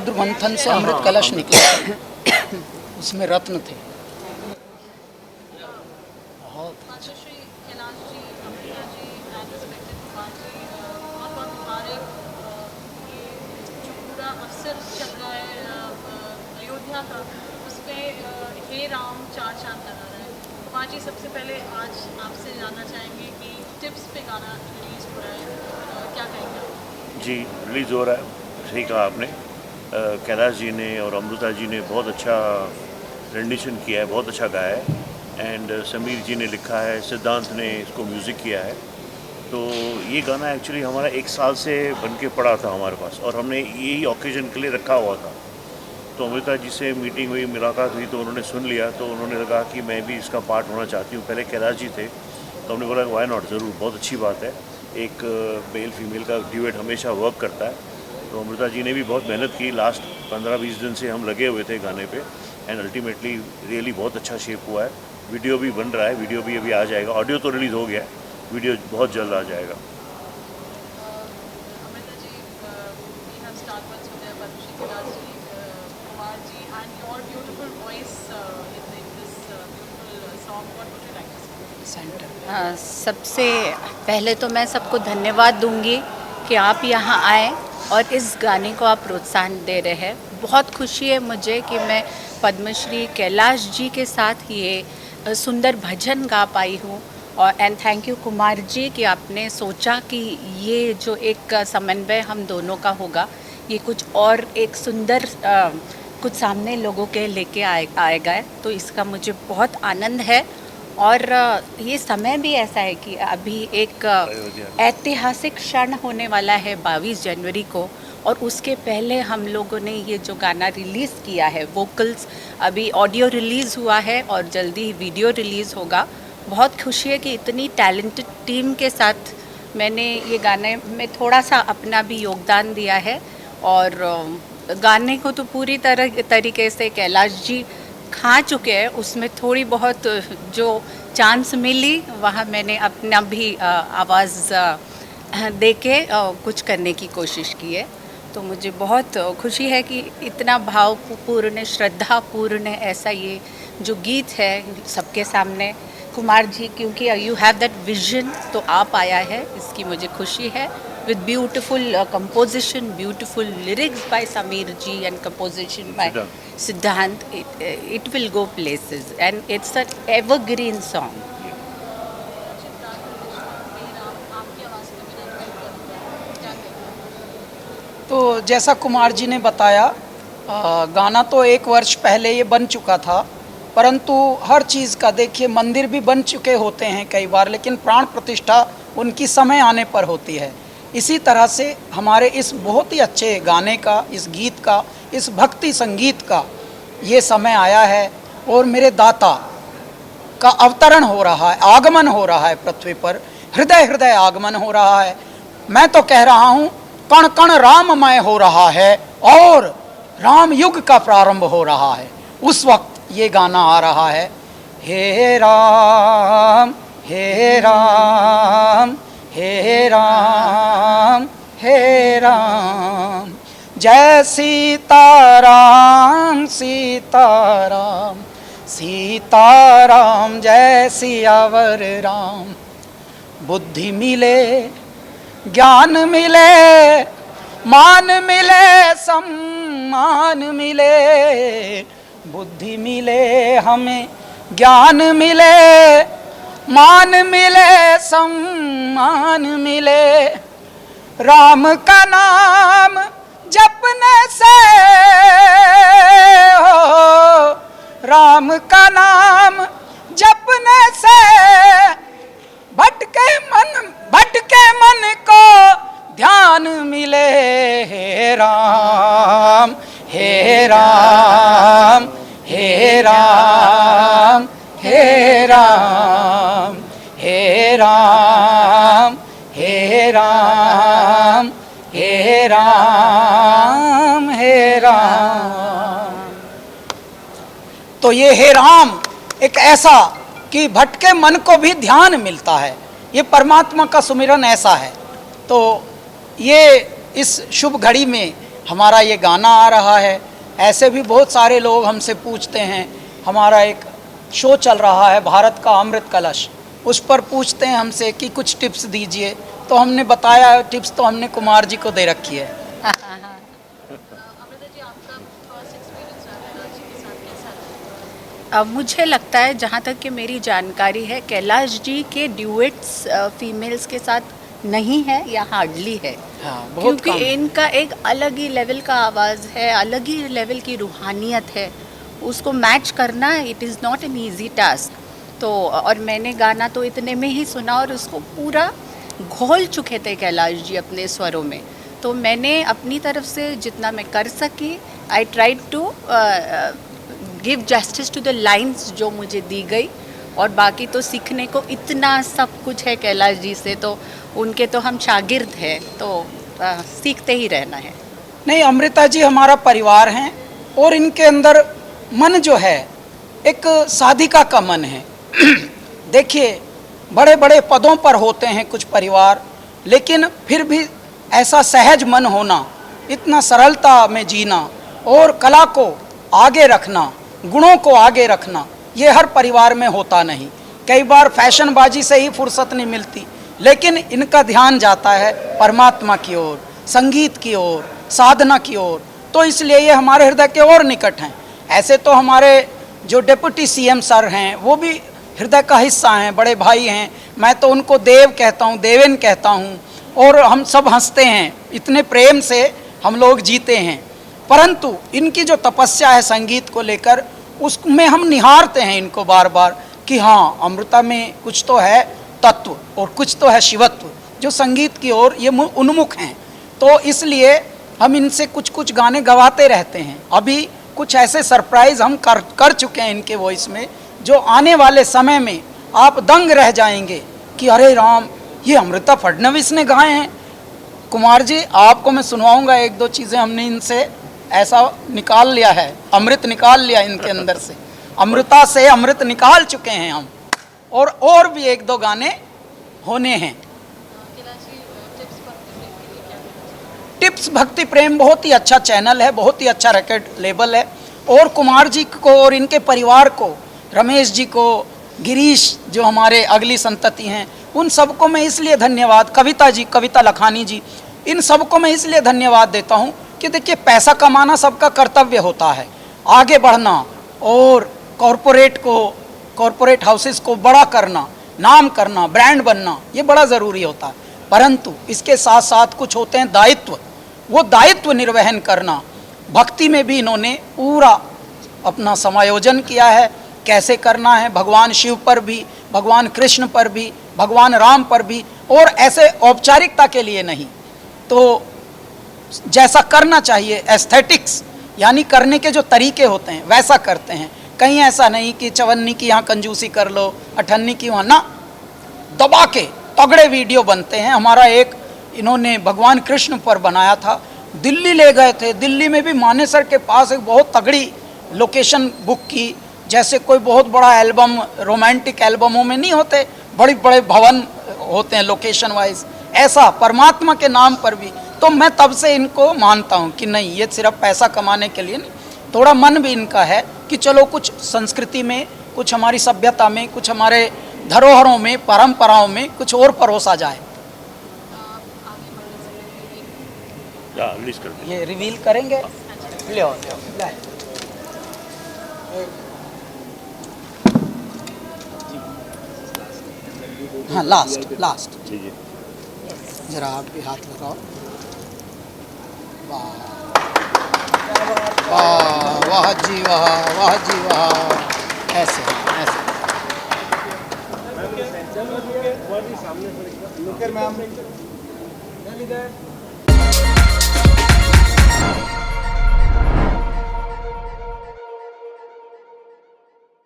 समुद्र मंथन से अमृत कलश निकला, उसमें रत्न थे। माताश्री कैलाश जी, अमृता जी, एंड रिस्पेक्टेड कुमार जी, बहुत बहुत मुबारक। ये जो पूरा अवसर चल रहा है अयोध्या का, उस पर हे राम चार चांद लगा रहा है। कुमार जी, सबसे पहले आज आपसे जानना चाहेंगे कि टिप्स पे गाना रिलीज़ हो रहा है, क्या कहेंगे आप? जी, रिलीज़ हो रहा है, सही कहा आपने। कैलाश जी ने और अमृता जी ने बहुत अच्छा रेंडिशन किया है, बहुत अच्छा गाया है। एंड समीर जी ने लिखा है, सिद्धांत ने इसको म्यूज़िक किया है। तो ये गाना एक्चुअली हमारा 1 साल से बन के पड़ा था हमारे पास, और हमने यही ओकेजन के लिए रखा हुआ था। तो अमृता जी से मीटिंग हुई, मुलाकात हुई, तो उन्होंने सुन लिया। तो उन्होंने कहा कि मैं भी इसका पार्ट होना चाहती हूँ। पहले कैलाश जी थे, तो हमने बोला वाई नॉट, ज़रूर, बहुत अच्छी बात है। एक मेल फीमेल का ड्यूएट हमेशा वर्क करता है। तो अमृता जी ने भी बहुत मेहनत की, लास्ट 15-20 दिन से हम लगे हुए थे गाने पे, एंड अल्टीमेटली रियली बहुत अच्छा शेप हुआ है। वीडियो भी बन रहा है, वीडियो भी अभी आ जाएगा। ऑडियो तो रिलीज़ हो गया है, वीडियो बहुत जल्द आ जाएगा। Amrita ji, we have star ones हो गया, Padmashri Kailash ji, Kumar ji, and your beautiful voice in this beautiful song. What would you like to say? Centre सबसे पहले तो मैं सबको धन्यवाद दूंगी कि आप यहाँ आए और इस गाने को आप प्रोत्साहन दे रहे हैं। बहुत खुशी है मुझे कि मैं पद्मश्री कैलाश जी के साथ ये सुंदर भजन गा पाई हूँ। और and thank you Kumar ji कि आपने सोचा कि ये जो एक समन्वय हम दोनों का होगा, ये कुछ और एक सुंदर कुछ सामने लोगों के लेके आएगा। तो इसका मुझे बहुत आनंद है। और ये समय भी ऐसा है कि अभी एक ऐतिहासिक क्षण होने वाला है 22 जनवरी को, और उसके पहले हम लोगों ने ये जो गाना रिलीज़ किया है, वोकल्स, अभी ऑडियो रिलीज़ हुआ है और जल्दी ही वीडियो रिलीज़ होगा। बहुत खुशी है कि इतनी टैलेंटेड टीम के साथ मैंने ये गाने में थोड़ा सा अपना भी योगदान दिया है। और गाने को तो पूरी तरीके से कैलाश जी खा चुके हैं, उसमें थोड़ी बहुत जो चांस मिली वहाँ मैंने अपना भी आवाज़ दे के कुछ करने की कोशिश की है। तो मुझे बहुत खुशी है कि इतना भावपूर्ण, श्रद्धापूर्ण ऐसा ये जो गीत है सबके सामने। कुमार जी, क्योंकि यू हैव दैट विजन, तो आप आया है, इसकी मुझे खुशी है। With beautiful composition, beautiful lyrics by Sameer ji and composition by Siddhant, it will go places and it's an evergreen song. तो जैसा कुमार जी ने बताया, गाना तो 1 वर्ष पहले ये बन चुका था, परंतु हर चीज़ का देखिए, मंदिर भी बन चुके होते हैं कई बार, लेकिन प्राण प्रतिष्ठा उनकी समय आने पर होती है। इसी तरह से हमारे इस बहुत ही अच्छे गाने का, इस गीत का, इस भक्ति संगीत का ये समय आया है, और मेरे दाता का अवतरण हो रहा है, आगमन हो रहा है पृथ्वी पर, हृदय हृदय आगमन हो रहा है। मैं तो कह रहा हूँ कण कण राममय हो रहा है, और राम युग का प्रारंभ हो रहा है। उस वक्त ये गाना आ रहा है, हे राम हे राम हे राम हे राम, जय सीताराम सीताराम सीताराम, जय सियावर राम। बुद्धि मिले, ज्ञान मिले, मान मिले, सम्मान मिले। बुद्धि मिले हमें, ज्ञान मिले, मान मिले, सम्मान मिले। राम का नाम जपने से हो, राम का नाम जपने से भटके मन को ध्यान मिले। हे राम हे राम हे राम हे राम हे राम हे राम हे राम हे राम। तो ये हे राम एक ऐसा कि भटके मन को भी ध्यान मिलता है, ये परमात्मा का सुमिरन ऐसा है। तो ये इस शुभ घड़ी में हमारा ये गाना आ रहा है। ऐसे भी बहुत सारे लोग हमसे पूछते हैं, हमारा एक शो चल रहा है भारत का अमृत कलश, उस पर पूछते हैं हमसे कि कुछ टिप्स दीजिए, तो हमने बताया टिप्स तो हमने कुमार जी को दे रखी है। अमृता जी, आपका फर्स्ट एक्सपीरियंस कैलाश जी के साथ कैसा रहा? अब मुझे लगता है, जहाँ तक कि मेरी जानकारी है, कैलाश जी के ड्यूएट्स फीमेल्स के साथ नहीं है या हार्डली है। हाँ, बहुत क्योंकि कम है। इनका एक अलग ही लेवल का आवाज़ है, अलग ही लेवल की रूहानियत है, उसको मैच करना it is not an easy task. तो और मैंने गाना तो इतने में ही सुना और उसको पूरा घोल चुके थे कैलाश जी अपने स्वरों में। तो मैंने अपनी तरफ से जितना मैं कर सकी, I tried to give justice to the lines जो मुझे दी गई। और बाकी तो सीखने को इतना सब कुछ है कैलाश जी से, तो उनके तो हम शागिर्द हैं, तो सीखते ही रहना है। नहीं, अमृता जी हमारा परिवार हैं और इनके अंदर मन जो है एक साधिका का मन है। देखिए, बड़े बड़े पदों पर होते हैं कुछ परिवार, लेकिन फिर भी ऐसा सहज मन होना, इतना सरलता में जीना और कला को आगे रखना, गुणों को आगे रखना, ये हर परिवार में होता नहीं। कई बार फैशनबाजी से ही फुर्सत नहीं मिलती, लेकिन इनका ध्यान जाता है परमात्मा की ओर, संगीत की ओर, साधना की ओर, तो इसलिए ये हमारे हृदय के और निकट हैं। ऐसे तो हमारे जो डिप्टी सीएम सर हैं वो भी हृदय का हिस्सा हैं, बड़े भाई हैं। मैं तो उनको देव कहता हूँ, देवेन कहता हूँ, और हम सब हंसते हैं, इतने प्रेम से हम लोग जीते हैं। परंतु इनकी जो तपस्या है संगीत को लेकर, उसमें हम निहारते हैं इनको बार बार कि हाँ, अमृता में कुछ तो है तत्व और कुछ तो है शिवत्व, जो संगीत की ओर ये उन्मुख हैं। तो इसलिए हम इनसे कुछ कुछ गाने गवाते रहते हैं। अभी कुछ ऐसे सरप्राइज हम कर चुके हैं इनके वॉइस में, जो आने वाले समय में आप दंग रह जाएंगे कि अरे राम, ये अमृता फडणवीस ने गाए हैं। कुमार जी, आपको मैं सुनवाऊंगा एक दो चीज़ें, हमने इनसे ऐसा निकाल लिया है, अमृत निकाल लिया इनके अंदर से, अमृता से अमृत निकाल चुके हैं हम, और भी एक दो गाने होने हैं। कैलाश जी, टिप्स भक्ति प्रेम के लिए क्या कहना चाहिए? टिप्स भक्ति प्रेम बहुत ही अच्छा चैनल है, बहुत ही अच्छा रिकॉर्ड लेबल है, और कुमार जी को और इनके परिवार को, रमेश जी को, गिरीश जो हमारे अगली संतति हैं, उन सबको मैं इसलिए धन्यवाद, कविता जी, कविता लखानी जी, इन सबको मैं इसलिए धन्यवाद देता हूँ कि देखिए, पैसा कमाना सबका कर्तव्य होता है, आगे बढ़ना और कॉरपोरेट हाउसेस को बड़ा करना, नाम करना, ब्रांड बनना, ये बड़ा ज़रूरी होता है। परंतु इसके साथ साथ कुछ होते हैं दायित्व, वो दायित्व निर्वहन करना। भक्ति में भी इन्होंने पूरा अपना समायोजन किया है, कैसे करना है, भगवान शिव पर भी, भगवान कृष्ण पर भी, भगवान राम पर भी, और ऐसे औपचारिकता के लिए नहीं, तो जैसा करना चाहिए, एस्थेटिक्स यानी करने के जो तरीके होते हैं वैसा करते हैं। कहीं ऐसा नहीं कि चवन्नी की यहाँ कंजूसी कर लो, अठन्नी की वहाँ ना, दबा के तगड़े वीडियो बनते हैं। हमारा एक इन्होंने भगवान कृष्ण पर बनाया था, दिल्ली ले गए थे, दिल्ली में भी मानेसर के पास एक बहुत तगड़ी लोकेशन बुक की, जैसे कोई बहुत बड़ा एल्बम, रोमांटिक एल्बमों में नहीं होते, बड़े बड़े भवन होते हैं लोकेशन वाइज, ऐसा परमात्मा के नाम पर भी। तो मैं तब से इनको मानता हूँ कि नहीं, ये सिर्फ पैसा कमाने के लिए नहीं, थोड़ा मन भी इनका है कि चलो कुछ संस्कृति में, कुछ हमारी सभ्यता में, कुछ हमारे धरोहरों में, परंपराओं में कुछ और परोसा जाए। रिलीज कर दीजिए। ये रिवील करेंगे, ले आओ, ले। हाँ, लास्ट लीजिए। जरा आप भी हाथ लगाओ। वाह वाह वाह जी वाह, वाह जी वाह, ऐसे सामने